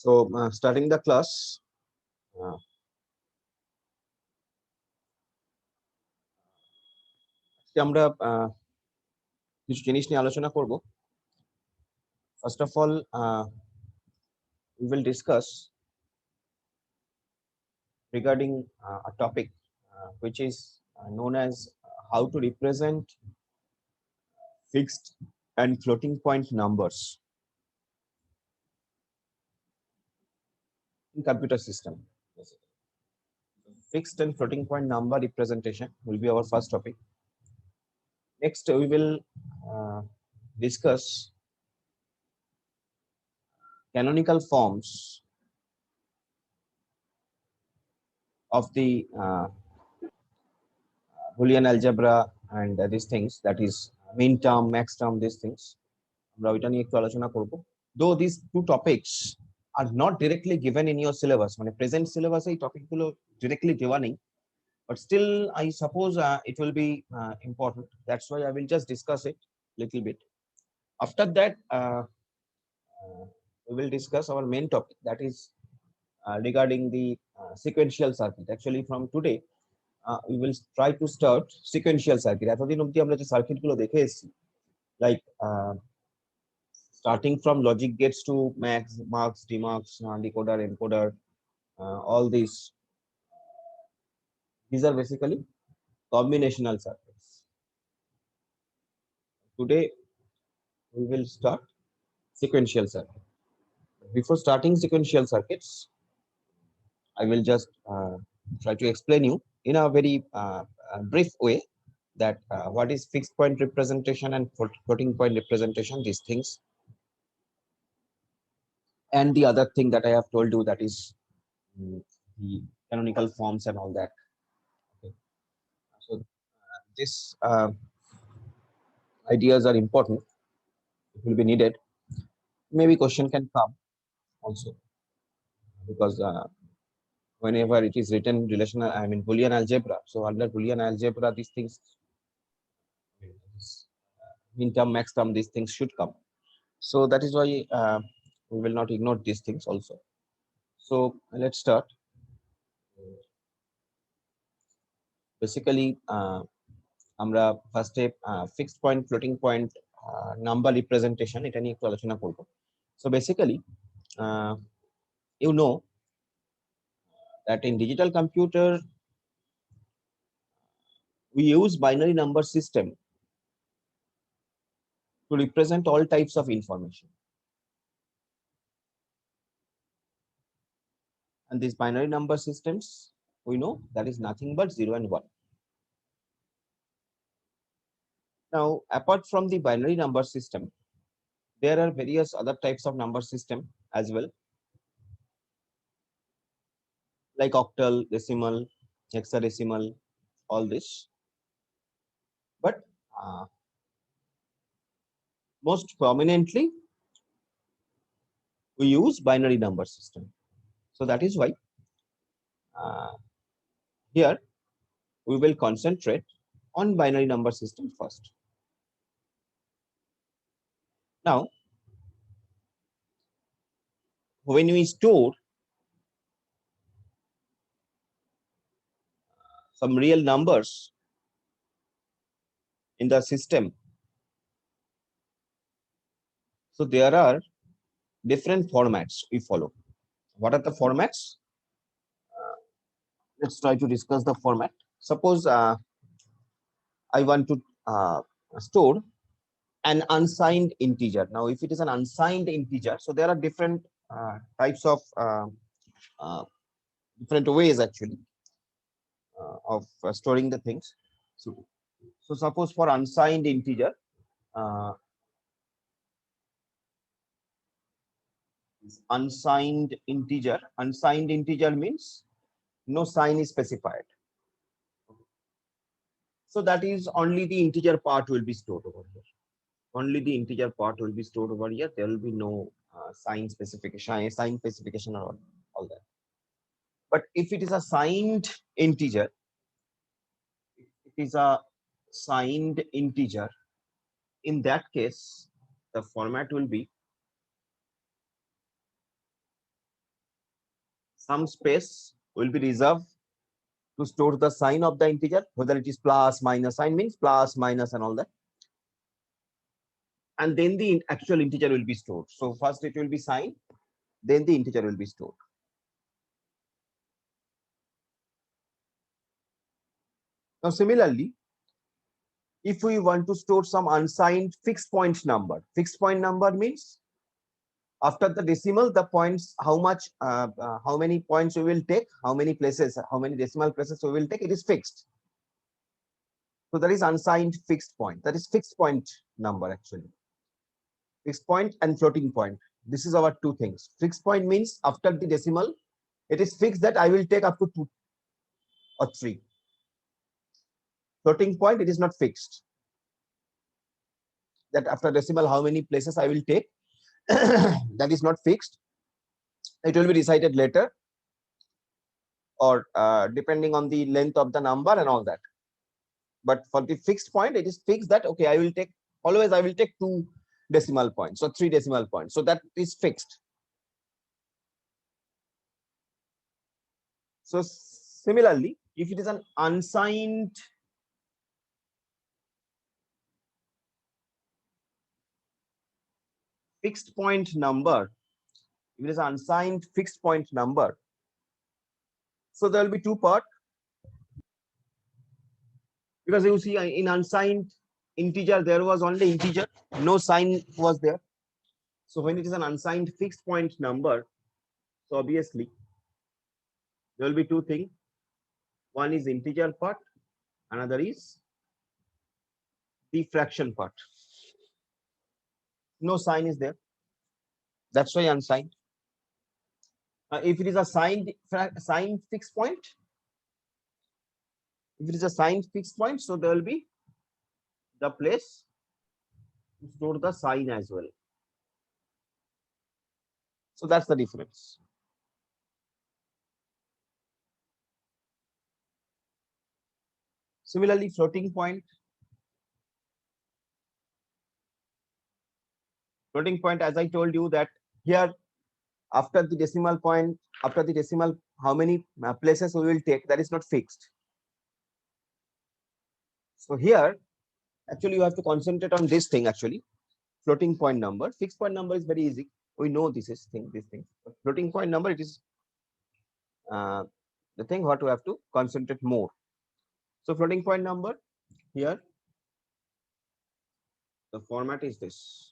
So starting the class, আজকে আমরা কিছু জিনিস নিয়ে আলোচনা করব। First of all, we will discuss regarding a topic which is known as how to represent fixed and floating point numbers in computer system. Fixed and floating point number representation will be our first topic. Next, we will discuss canonical forms of the Boolean algebra and these things, that is min term, max term, these things. আমরা ওইটা নিয়ে একটু আলোচনা করব। Though these two topics are not directly given in your syllabus, মানে present syllabus এই topic গুলো directly দেওয়া নেই, but still I suppose it will be important. That's why I will just discuss it little bit. After that, we will discuss our main topic, that is regarding the sequential circuit. Actually, from today, we will try to start sequential circuit. এতদিন অবধি আমরা যে circuit গুলো দেখে এসেছি, like starting from logic gates to max, marks, demarks, decoder, encoder, all these are basically combinational circuits. Today we will start sequential circuit. Before starting sequential circuits, I will just try to explain you in a very brief way that what is fixed point representation and floating point representation, these things, and the other thing that I have told you, that is the canonical forms and all that. Okay. So this ideas are important. It will be needed. Maybe question can come also, because whenever it is written relational, I mean Boolean algebra. So under Boolean algebra, these things, min term, max term, these things should come. So that is why we will not ignore these things also. So let's start. Basically, আমরা ফার্স্টে fixed point, floating point number representation এটা নিয়ে একটু আলোচনা করব। So basically you know that in digital computer we use binary number system to represent all types of information, and these binary number systems, we know that is nothing but 0 and 1. Now, apart from the binary number system, there are various other types of number system as well, like octal, decimal, hexadecimal, all this. But most prominently, we use binary number system. So that is why here we will concentrate on binary number system first. Now, when we store some real numbers in the system, so there are different formats we follow. What are the formats? Let's try to discuss the format. Suppose I want to store an unsigned integer. Now, if it is an unsigned integer, so there are different types of different ways actually of storing the things. So suppose for unsigned integer, unsigned integer means no sign is specified. So that is only the integer part will be stored over here. Only the integer part will be stored over here. There will be no sign specification or all that. But if it is a signed integer, in that case, the format will be some space will be reserved to store the sign of the integer, whether it is plus, minus. Sign means plus, minus, and all that. And then the actual integer will be stored. So first it will be sign, then the integer will be stored. Now similarly, if we want to store some unsigned fixed point number means after the decimal, the points, how many points we will take, how many places, how many decimal places we will take, it is fixed. So that is unsigned fixed point. That is fixed point number actually. Fixed point and floating point. This is our two things. Fixed point means after the decimal, it is fixed that I will take up to 2 or 3. Floating point, it is not fixed. That after decimal, how many places I will take, that is not fixed. It will be decided later, or depending on the length of the number and all that. But for the fixed point, it is fixed that okay, I will take 2 decimal points or 3 decimal points. So that is fixed. So similarly, if it is an unsigned fixed point number, if it is an unsigned fixed point number, so there will be 2 parts. Because you see in unsigned integer, there was only integer, no sign was there. So when it is an unsigned fixed point number, so obviously there will be 2 things. One is integer part, another is the fraction part. No sign is there. That's why unsigned. If it is a signed fixed point, if it is a signed fixed point, so there will be the place to store the sign as well. So that's the difference. Similarly, floating point. Floating point, as I told you that here after the decimal point, after the decimal, how many places we will take, that is not fixed. So here, actually, you have to concentrate on this thing actually. Floating point number. Fixed point number is very easy. We know this thing. But floating point number, it is the thing what we have to concentrate more. So floating point number, here the format is this.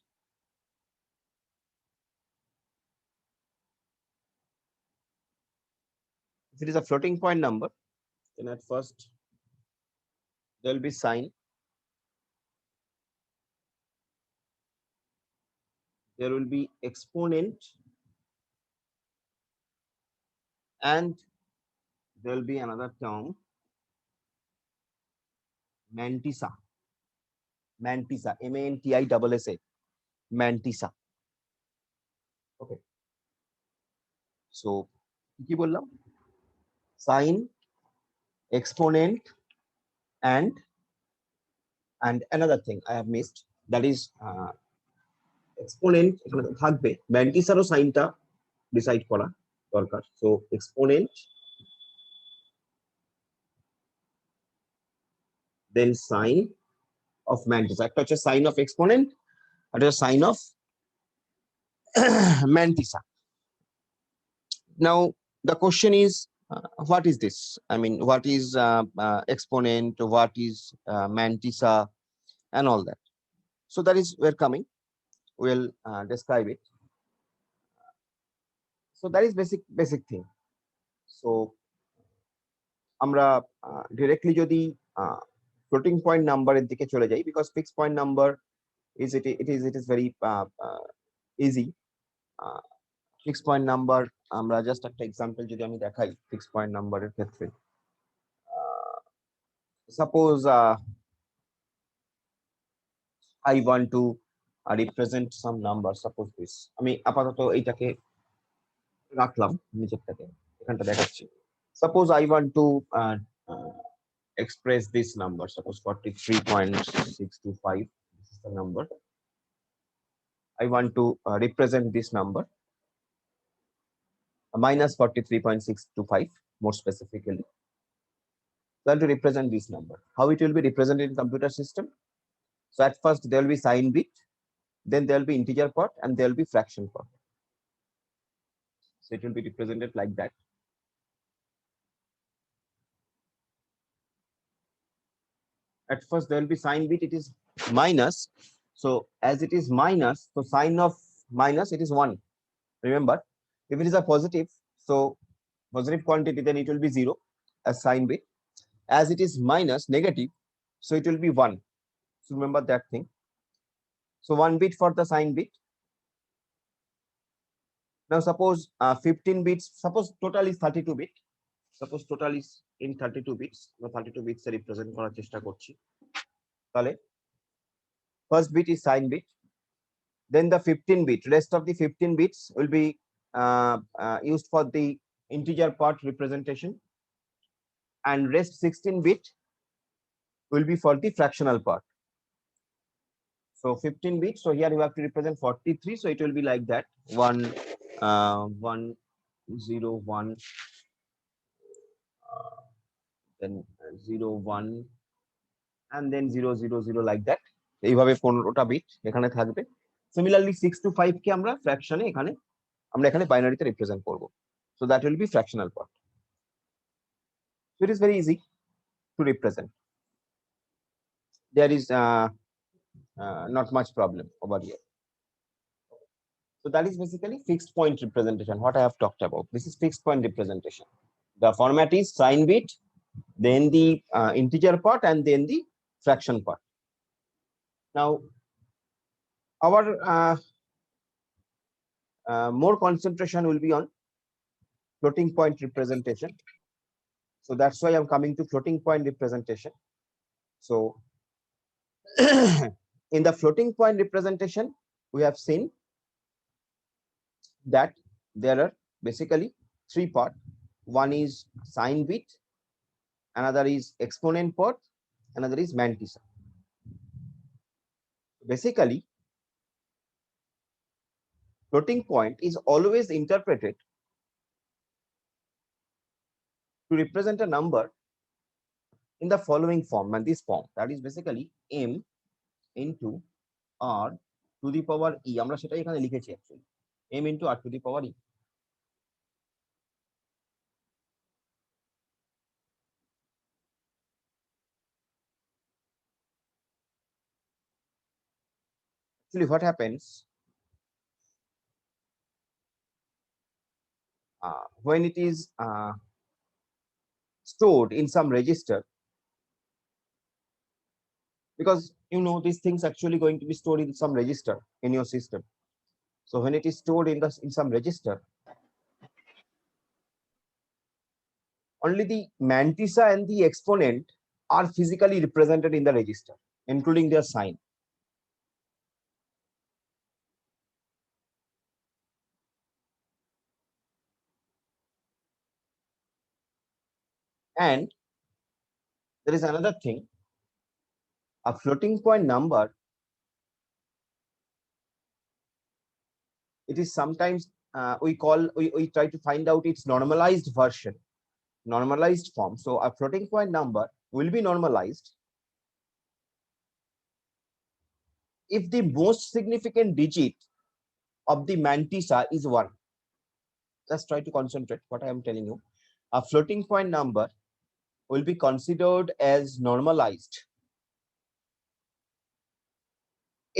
If it is a floating point number, then at first there will be sign. There will be exponent, and there will be another term, mantissa. Mantissa, M-A-N-T-I-S-S-A, mantissa. Okay. So, কি বললাম? Sign, exponent, and another thing I have missed, that is exponent এখানে থাকবে, ম্যান্টিসারও সাইনটা decide করা দরকার। So exponent, then sign of mantissa. একটা হচ্ছে sign of exponent, আর একটা sign of mantissa. Now the question is, what is this? I mean, what is exponent, what is mantissa, and all that. So that is where coming. We'll describe it. So that is basic thing. So আমরা directly যদি floating point number এর দিকে চলে যাই, because fixed point number is it is very easy. Fixed point number, আমরা just একটা example যদি আমি দেখাই fixed point number এর ক্ষেত্রে, suppose I want to represent some number, suppose this, আমি আপাতত এইটাকে রাখলাম, নিচেরটাকে এখানটা দেখাচ্ছি। Suppose I want to express this number, suppose 43.625, this is the number. I want to represent this number. minus 43.625 more specifically. So to represent this number, how it will be represented in computer system? So at first there will be sign bit, then there will be integer part, and there will be fraction part. So it will be represented like that. At first there will be sign bit, it is minus. So as it is minus, so sign of minus, it is 1. Remember, if it is a positive, so positive quantity, then it will be 0 as sign bit. As it is minus negative, so it will be 1. So remember that thing. So 1 bit for the sign bit. Now suppose 15 bits, suppose total is 32 bit. Suppose total is in 32 bits. 32 bits represent করার চেষ্টা করছি। তাহলে first bit is sign bit. Then the 15 bit, rest of the 15 bits will be used for the integer part representation, and rest 16 bit will be for the fractional part. So 15 bits, so here you have to represent 43, so it will be like that, 1 1 0 1 then 0 1 and then 0 0 0 like that, এইভাবে 15টা bit এখানে থাকবে। Similarly 6 to 5 কে আমরা ফ্র্যাকশনে এখানে বাইনারিতে represent করব। So that will be fractional part. So it is very easy to represent. There is not much problem over here. So that is basically fixed point representation, what I have talked about. This is fixed point representation. The format is sign bit, then the integer part, and then the fraction part. Now our more concentration will be on floating point representation. So that's why I'm coming to floating point representation. So in the floating point representation, we have seen that there are basically 3 parts. One is sign bit, another is exponent part, another is mantissa. Basically, floating point is always interpreted to represent a number in the following form, and this form, that is basically m into r to the power e. আমরা সেটাই এখানে লিখেছি actually, m into r to the power e. Actually, what happens when it is stored in some register, because you know these things actually going to be stored in some register in your system. So when it is stored in some register, only the mantissa and the exponent are physically represented in the register, including their sign. And there is another thing, a floating point number, it is sometimes we try to find out its normalized version, normalized form. So a floating point number will be normalized if the most significant digit of the mantissa is 1. Just try to concentrate what I am telling you. A floating point number will be considered as normalized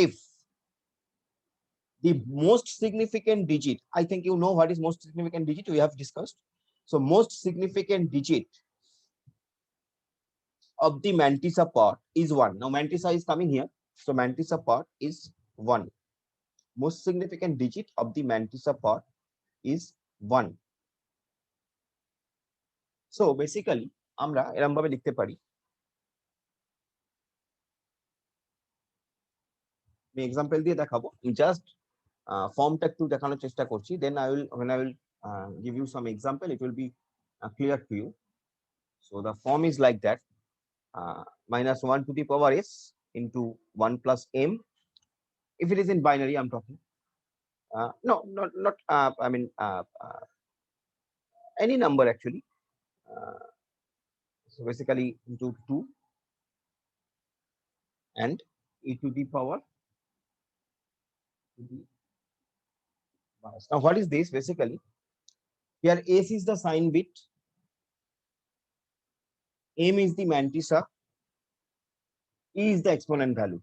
if the most significant digit, I think you know what is most significant digit, we have discussed. So most significant digit of the mantissa part is 1. Now mantissa is coming here, so mantissa part is 1. Most significant digit of the mantissa part is 1. So basically আমরা এরকম ভাবে লিখতে পারি, আমি example দিয়ে দেখাবো, just ফর্মটা একটু দেখানোর চেষ্টা করছি, then when I will give you some example, it will be clear to you. So the form is like that, minus 1 to the power s into 1 plus m. If it is in binary, I'm talking. No, not I mean any number actually. So basically into 2 and e to the power to the bias. Now what is this basically? Here S is the sign bit, M is the mantissa, E is the exponent value,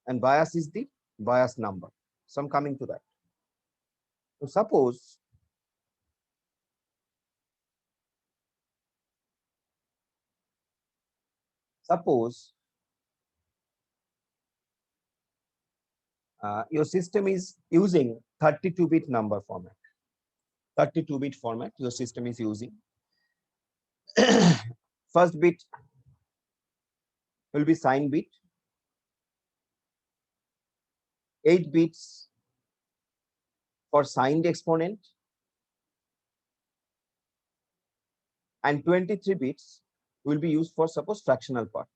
and bias is the bias number. So I'm coming to that. So suppose your system is using 32-bit number format. 32-bit format your system is using. First bit will be sign bit, 8 bits for signed exponent, and 23 bits will be used for suppose fractional part.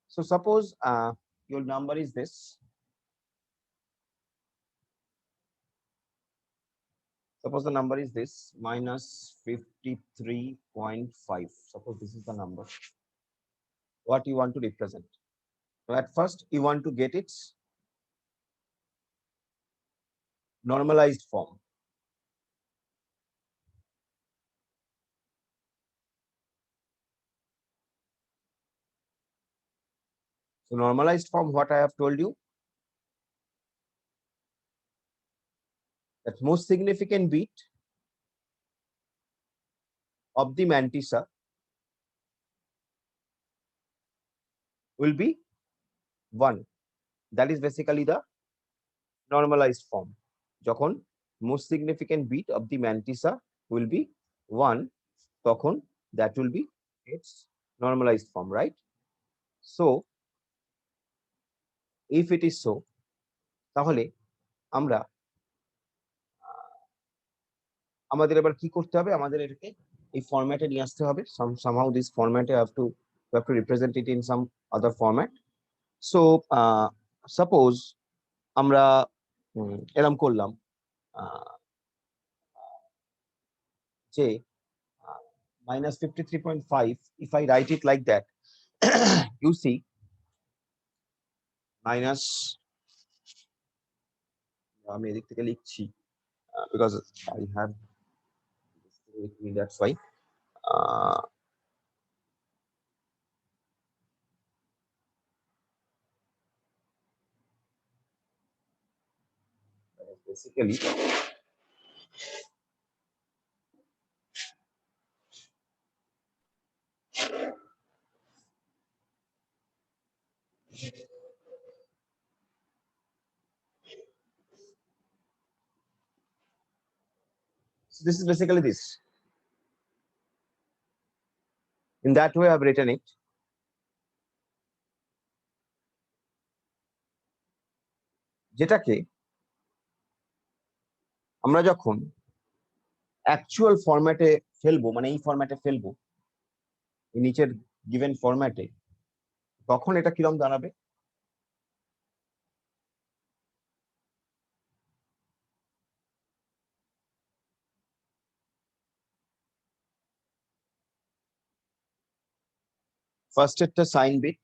So suppose your number is this. Suppose the number is this, minus 53.5. Suppose this is the number. What you want to represent? So at first you want to get its normalized form. So normalized form, what I have told you, that most significant bit of the mantissa will be 1. That is basically the normalized form. যখন most significant bit of the mantissa will be 1, তখন that will be its normalized form, right? So if it is so, তাহলে আমরা আমাদের এবার কি করতে হবে? আমাদের এটাকে এই ফরম্যাটে নিয়ে আসতে হবে. Somehow this format we have to represent it in some other format. So suppose আমরা এরকম করলাম যে minus 53.5, if I write it like that, you see minus, আমি এদিক থেকে লিখছি because I have with me, that's why. Basically so this is basically this. In that way I've written it. যেটাকে আমরা যখন অ্যাকচুয়াল ফরম্যাটে ফেলবো, মানে এই ফরম্যাটে ফেলবো, এই নিচের গিভেন ফরম্যাটে, তখন এটা কিরকম দাঁড়াবে? First একটা sign bit,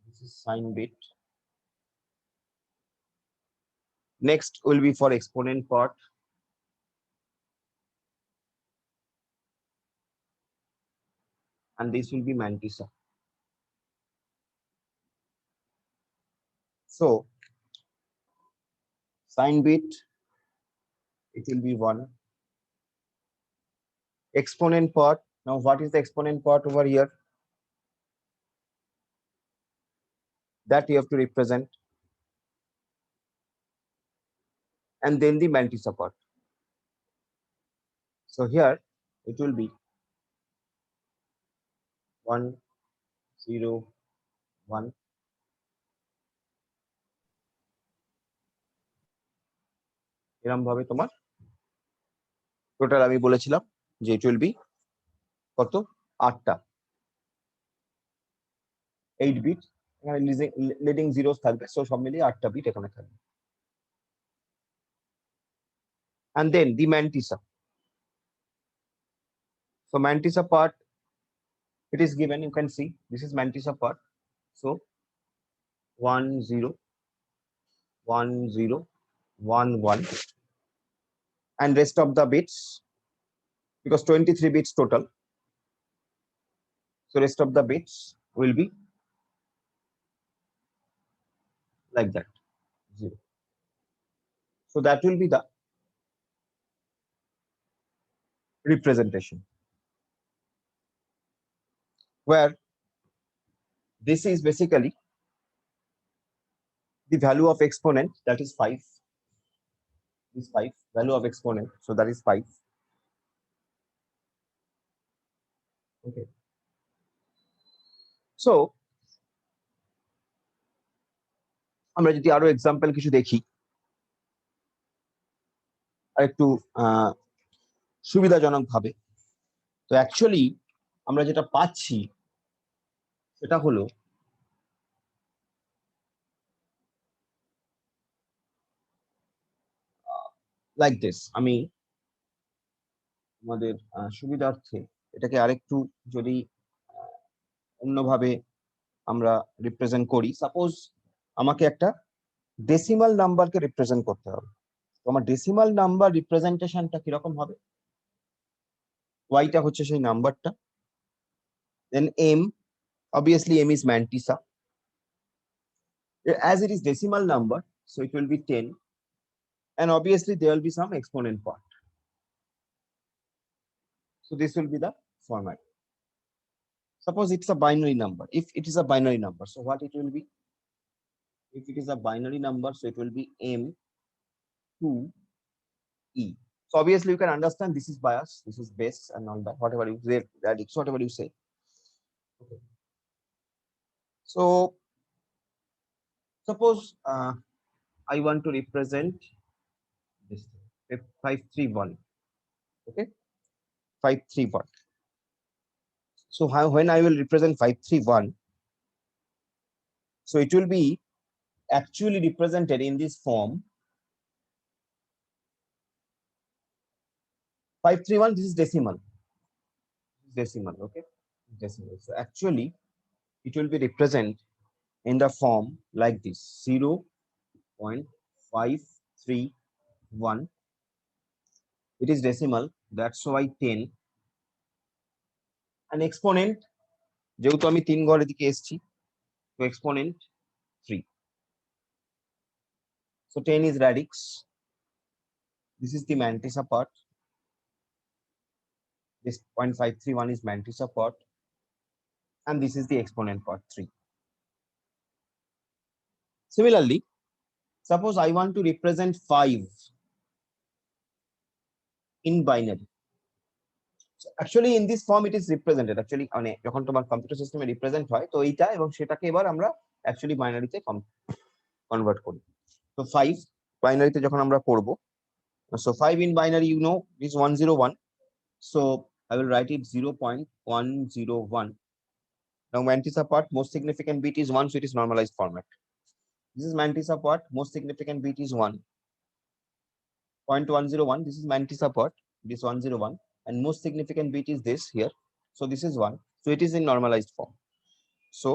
this is sign bit. Next will be for exponent part, and this will be mantissa. So sign bit, it will be 1. Exponent part, now what is the exponent part over here? That you have to represent, and then the mantissa part. So here it will be 1 0 1. এরকম ভাবে তোমার total আমি বলেছিলাম যে it will be কত? 8টা, 8 bit, এখানে leading zeros থাকবে, so সব মিলিয়ে 8টা বিট এখানে থাকবে। And then the mantissa. So mantissa part, it is given, you can see this is mantissa part. So 1 0 1 0 1 1, and rest of the bits, because 23 bits total, so rest of the bits will be like that, 0. So that will be the representation, where this is basically the value of exponent, that is 5. Is 5 value of exponent, so that is 5. Okay, so আমরা যদি আরো example কিছু দেখি আর একটু সুবিধাজনক ভাবে, তো actually আমরা যেটা পাচ্ছি সেটা হলো লাইক দিস। আমি আমাদের সুবিধার্থে এটাকে আরেকটু যদি অন্যভাবে আমরা রিপ্রেজেন্ট করি, সাপোজ আমাকে একটা ডেসিমাল নাম্বারকে রিপ্রেজেন্ট করতে হবে, তো আমার ডেসিমাল নাম্বার রিপ্রেজেন্টেশনটা কিরকম হবে? ওয়াইটা হচ্ছে সেই নাম্বারটা, দেন M, obviously m is mantissa, as it is decimal number, so it will be 10, and obviously there will be some exponent part. So this will be the format. Suppose it's a binary number. If it is a binary number, so what it will be? If it is a binary number, so it will be m to e. So obviously you can understand this is bias, this is base, and all that, whatever you say, radix, whatever you say. Okay. So suppose I want to represent this 531. Okay, 531. So when I will represent 531, so it will be actually represented in this form. 531, this is decimal. Decimal, okay? Decimal. So actually, it will be represented in the form like this: 0.531. It is decimal, that's why 10. An exponent, যেহেতু আমি 3 ঘরের দিকে এসেছি, তো exponent 3. So 10 is radix. This is the mantissa part. This 0.531 is mantissa part, and this is the exponent part 3. Similarly, suppose I want to represent 5 in binary. So actually in this form it is represented. Actually মানে যখন তোমার computer সিস্টেমে represent হয়, তো এইটা এবং সেটাকে এবার আমরা অ্যাকচুয়ালি বাইনারিতে কনভার্ট করি। তো 5 বাইনারিতে যখন আমরা করব, so 5 in binary, you know, is 101. So I will write it 0.101. Now mantissa part, most significant bit is 1, so it is normalized format. This is mantissa part, most significant bit is 1. 0.101, this is mantissa part, this 101, and most significant bit is this here. So this is 1, so it is in normalized form. So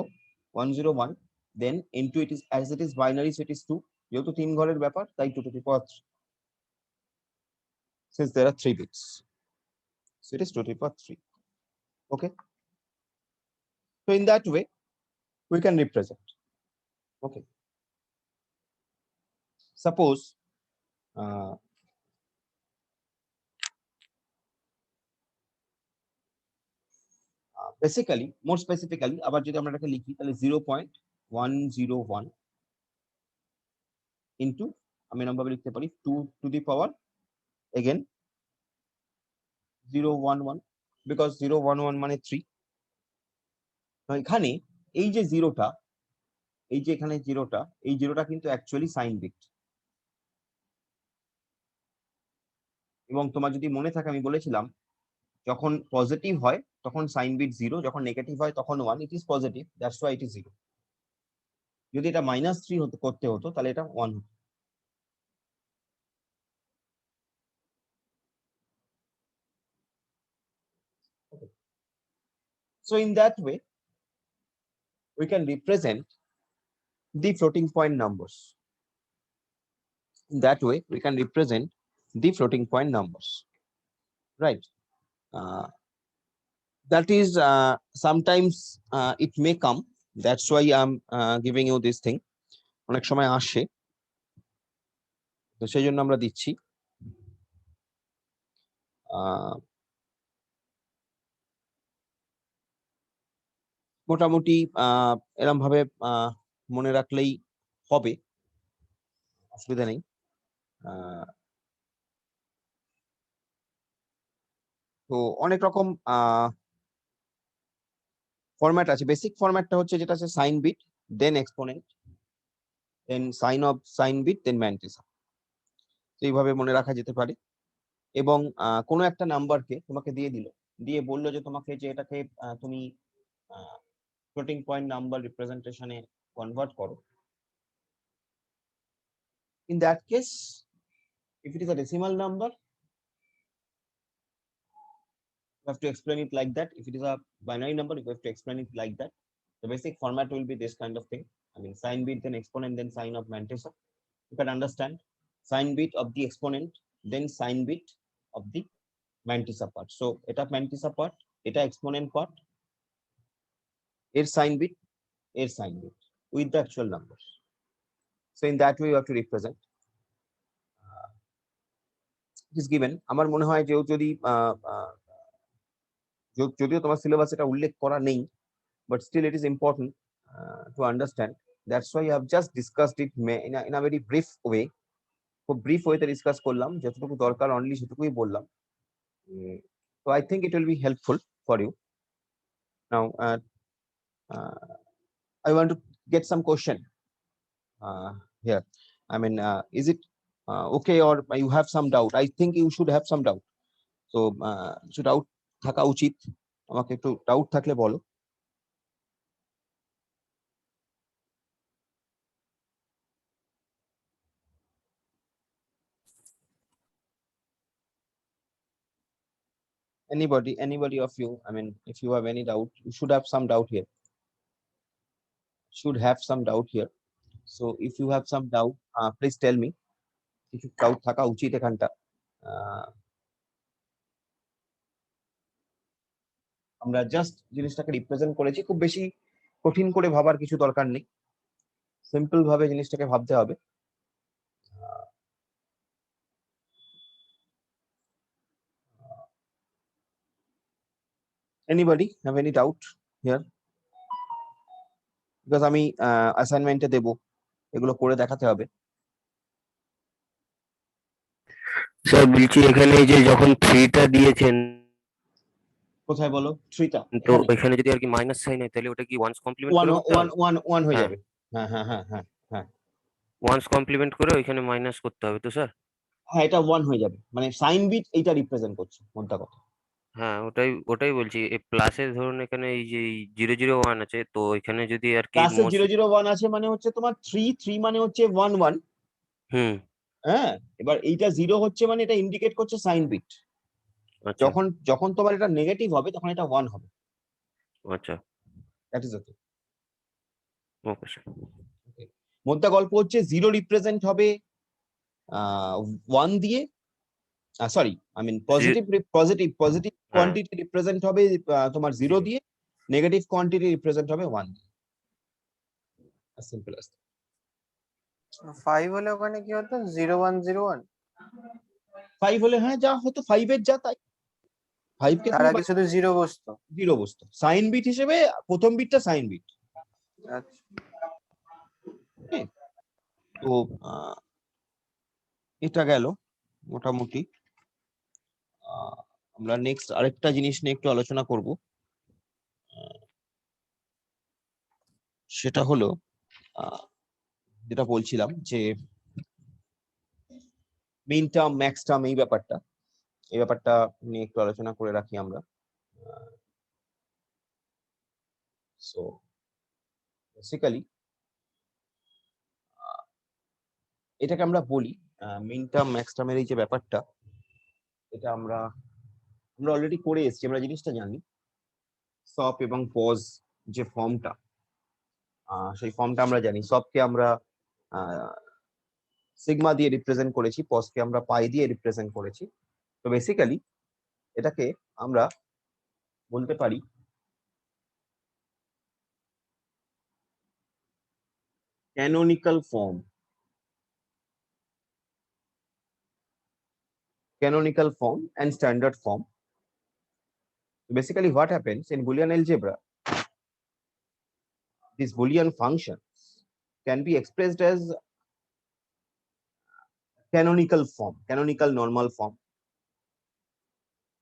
101, then into it is, as it is binary, so it is 2. যেহেতু 3 ঘরের ব্যাপার, তাই 2 to the power 3, since there are 3 bits, so it is 2 to the power 3. Okay, so in that way we can represent. Okay, suppose basically, more specifically, আবার যদি আমরা এটাকে লিখি তাহলে 0.101 into, আমি এরকমভাবে লিখতে পারি 2 to the power again 011, because 011 মানে 3. এখানে এই যে জিরোটা, এই যে এখানে জিরোটা, এই জিরোটা কিন্তু অ্যাকচুয়ালি সাইন বিট। এবং তোমার যদি মনে থাকে আমি বলেছিলাম যখন পজিটিভ হয় তখন সাইন বিট 0, যখন নেগেটিভ হয় তখন 1, it is positive, that's why it is 0। যদি এটা -3 করতে হতো তাহলে এটা 1 হতো। Okay. So in that way we can represent the floating point numbers. In that way we can represent the floating point numbers, right? That is sometimes it may come, that's why I'm giving you this thing. অনেক সময় আসে, তো সেই জন্য আমরা দিচ্ছি। মোটামুটি এরকম ভাবে মনে রাখলেই হবে, অসুবিধা নেই। তো অনেক রকম ফরম্যাট আছে। বেসিক ফরম্যাটটা হচ্ছে যেটা আছে sign bit, then exponent, then sign of sign bit, then mantissa. এইভাবে মনে রাখা যেতে পারে। এবং কোনো একটা নাম্বারকে তোমাকে দিয়ে দিল, দিয়ে বললো যে তোমাকে যে এটাকে তুমি ফ্লোটিং পয়েন্ট নাম্বার রিপ্রেজেন্টেশনে কনভার্ট করো। In that case, if it is a decimal number, you have to explain it like that. If it is a binary number, you have to explain it like that. The basic format will be this kind of thing. I mean, sign bit, then exponent, then sign of mantissa. You can understand sign bit of the exponent, then sign bit of the mantissa part. So, eta mantissa part, eta exponent part, sign bit with the actual numbers. So, in that way, you have to represent. It is given. আমার মনে হয় যে যদি যদিও তোমার syllabus এটা উল্লেখ করা নেই, but still it is important to understand. That's why I have just discussed it in a very brief way. খুব ব্রিফ ওয়েতে ডিসকাস করলাম, যতটুকু দরকার অনলি সেটুকুই বললাম। So I think it will be helpful for you. Now I want to get some question here. I mean, is it okay, or you have some doubt? I think you should have some doubt. So doubt থাকা উচিত, আমাকে একটু doubt থাকলে বলো। Anybody of you, I mean, if you have any doubt, you should have some doubt here. So if you have some doubt, please tell me. কিছু doubt থাকা উচিত এখানটা। আমরা জাস্ট জিনিসটাকে রিপ্রেজেন্ট করেছি, খুব বেশি কঠিন করে ভাবার কিছু দরকার নেই, সিম্পল ভাবে জিনিসটাকে ভাবতে হবে। Anybody have any doubt here? Because আমি অ্যাসাইনমেন্টে দেব, এগুলো করে দেখাতে হবে। স্যার বলছি এখানে এই যে যখন 3টা দিয়েছেন, কোথায় বলো 3টা? তো এখানে যদি আর কি মাইনাস সাইন হয় তাহলে ওটা কি ওয়ান্স কমপ্লিমেন্ট করে করতে হবে? 1 হয়ে যাবে। হ্যাঁ হ্যাঁ হ্যাঁ হ্যাঁ হ্যাঁ, ওয়ান্স কমপ্লিমেন্ট করে ওইখানে মাইনাস করতে হবে তো স্যার? হ্যাঁ, এটা 1 হয়ে যাবে, মানে সাইন বিট এইটা রিপ্রেজেন্ট করছে, মোদ্দা কথা। হ্যাঁ, ওটাই বলছি। এই প্লাসের ধরুন এখানে এই যে 001 আছে, তো এখানে যদি আর কি প্লাসে 001 আছে মানে হচ্ছে তোমার 3 মানে হচ্ছে 11। হ্যাঁ, এবার এইটা 0 হচ্ছে মানে এটা ইন্ডিকেট করছে সাইন বিট। আচ্ছা যখন তোমার এটা নেগেটিভ হবে তখন এটা 1 হবে। আচ্ছা, that is okay. Okay sir. মোদ্দা গল্প হচ্ছে 0 রিপ্রেজেন্ট হবে 1 দিয়ে, sorry I mean positive quantity represent হবে তোমার 0 দিয়ে, নেগেটিভ কোয়ান্টিটি রিপ্রেজেন্ট হবে 1 দিয়ে। as simple as that. 5 হলে ওখানে কি হতো? 0101 5 হলে হ্যাঁ যা হতো 5 এর যা তাই। 5 কে তার আগে শুধু 0 বসতো। 0 বসতো, সাইন বিট হিসেবে প্রথম বিটটা সাইন বিট। আচ্ছা, তো এটা গেল মোটামুটি। আমরা নেক্সট আরেকটা জিনিস নিয়ে একটু আলোচনা করব, সেটা হলো যেটা বলছিলাম যে মিন টার্ম ম্যাক্স টার্ম এই ব্যাপারটা। এই ব্যাপারটা নিয়ে একটু আলোচনা করে রাখি আমরা। সো বেসিক্যালি এটাকে আমরা বলি মিন টার্ম ম্যাক্স টার্মের এই যে ব্যাপারটা, এটা আমরা অলরেডি করে এসেছি, আমরা জিনিসটা জানি। সপ এবং পজ যে ফর্মটা, সেই ফর্মটা আমরা জানি। সবকে আমরা সিগমা দিয়ে রিপ্রেজেন্ট করেছি, পজকে আমরা পাই দিয়ে রিপ্রেজেন্ট করেছি। তো বেসিক্যালি এটাকে আমরা বলতে পারি canonical form, canonical form and standard form. Basically what happens in Boolean algebra, these Boolean functions can be expressed as canonical form, canonical normal form,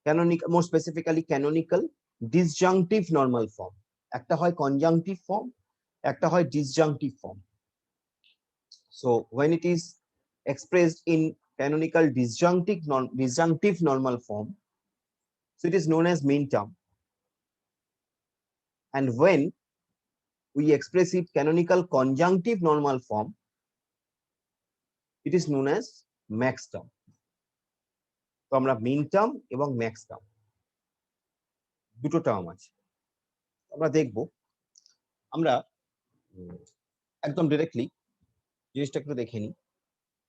canonical, more specifically canonical disjunctive normal form. একটা হয় conjunctive form, একটা হয় disjunctive form. So when it is expressed in canonical disjunctive normal form, so it is known as mean term. And when we express it canonical conjunctive normal form, it is known as max term. তো আমরা মিন term এবং max term দুটো term আছে, আমরা দেখব। আমরা একদম directly জিনিসটা একটু দেখে নিই।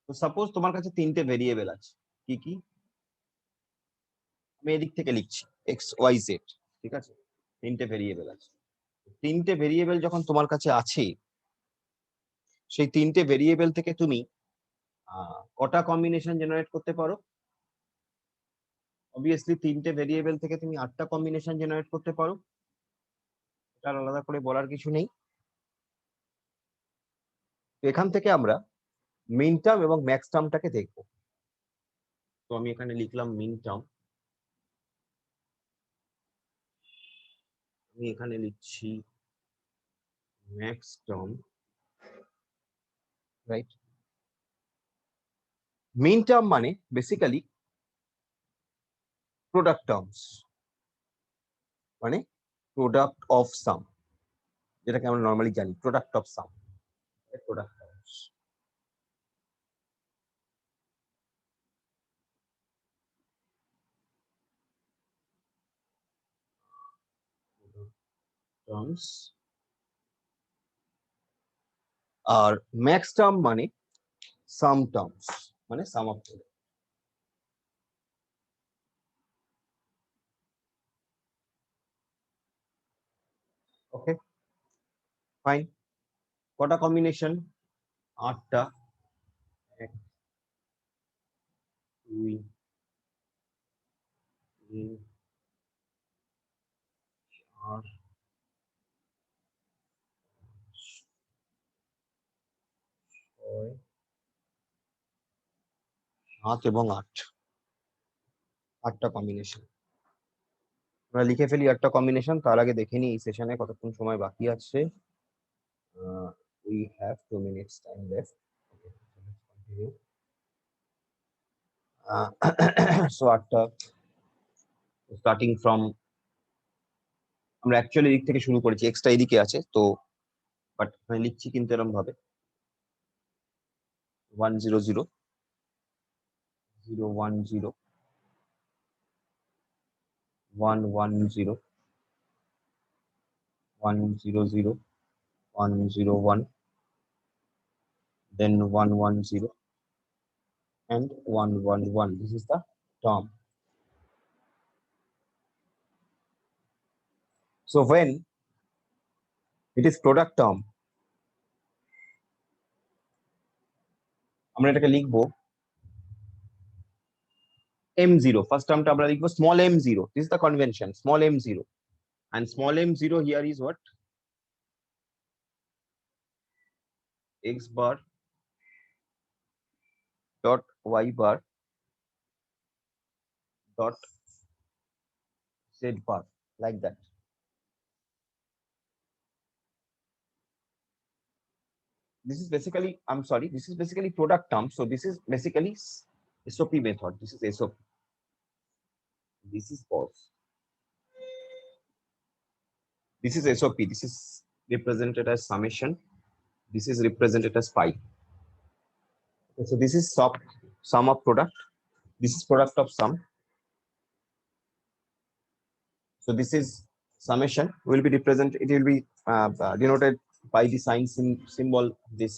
তো সাপোজ তোমার কাছে তিনটে ভেরিয়েবল আছে, কি কি? আমি এদিক থেকে লিখছি এক্স ওয়াই জেড, ঠিক আছে? তিনটে ভেরিয়েবল আছে। তিনটে ভেরিয়েবল যখন তোমার কাছে আছে, সেই তিনটে ভেরিয়েবল থেকে তুমি কটা কম্বিনেশন জেনারেট করতে পারো? অবভিয়াসলি তিনটে ভেরিয়েবল থেকে তুমি 8টা কম্বিনেশন জেনারেট করতে পারো, এটা আলাদা করে বলার কিছু নেই। তো এখান থেকে আমরা মিন টার্ম এবং ম্যাক্স টার্মটাকে দেখব। তো আমি এখানে লিখলাম মিন টার্ম, আমি এখানে লিখছি max term, right? Mean term মানে বেসিক্যালি প্রোডাক্ট টার্মস, মানে প্রোডাক্ট অফ সাম, যেটাকে আমরা নর্মালি জানি product of sum, product terms. Terms আর ম্যাক্স টার্ম মানে সাম টার্মস, মানে sum of product. Okay fine. কটা কম্বিনেশন? 8টা। 1 2 3 4 6 7 এবং 8, 8টা কম্বিনেশন। আমরা লিখে ফেলি 8টা কম্বিনেশন। তার আগে দেখে নিই এই সেশনে কতক্ষণ সময় বাকি আছে। We have 2 minutes time left. Okay, so let's continue. So 8টা স্টার্টিং ফ্রম, আমরা অ্যাকচুয়ালি দিক থেকে শুরু করেছি, এক্সট্রা এদিকে আছে তো, বাট আমি লিখছি কিন্তু এরকম ভাবে 1 0 0 0 1 0 1 1 0 1 0 0 1 0 1, then 1 1 0 and 1 1 1. This is the term. So when it is product term, আমরা এটাকে লিখবো m0, ফার্স্ট টার্মটা আমরা লিখবো small m0. This is the convention, small m0, and small m0 here is what? X bar dot y bar dot z bar, like that. This is basically, I'm sorry, this is basically product term. So this is basically SOP method. This is SOP. This is pause. This is SOP. This is represented as summation. This is represented as pi. Okay, so this is sum of product. This is product of sum. So this is summation will be represented. It will be denoted by the sign symbol this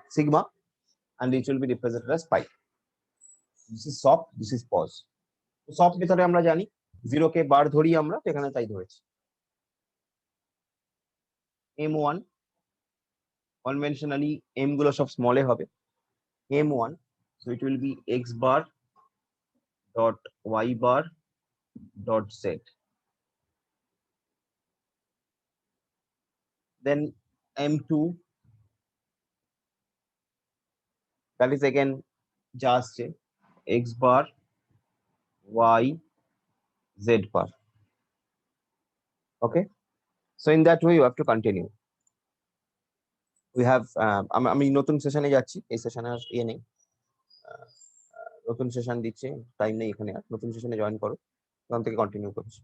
sigma, and it will be represented as pi. This is SOP. This is pause. So SOP মেথডে আমরা জানি 0 কে বার ধরি আমরা, তো এখানে তাই ধরেছি। M1 conventionally m গুলো সব স্মল এ হবে। M1, so it will be x bar dot y bar dot z. Then M2, that is again just x bar y z bar. Okay, so in that way you have to continue. We have আমি নতুন সেশনে যাচ্ছি, এই সেশনে আর ইয়ে নেই, নতুন session দিচ্ছে, টাইম নেই এখানে, আর নতুন সেশনে জয়েন করো, ওখান থেকে কন্টিনিউ করছি।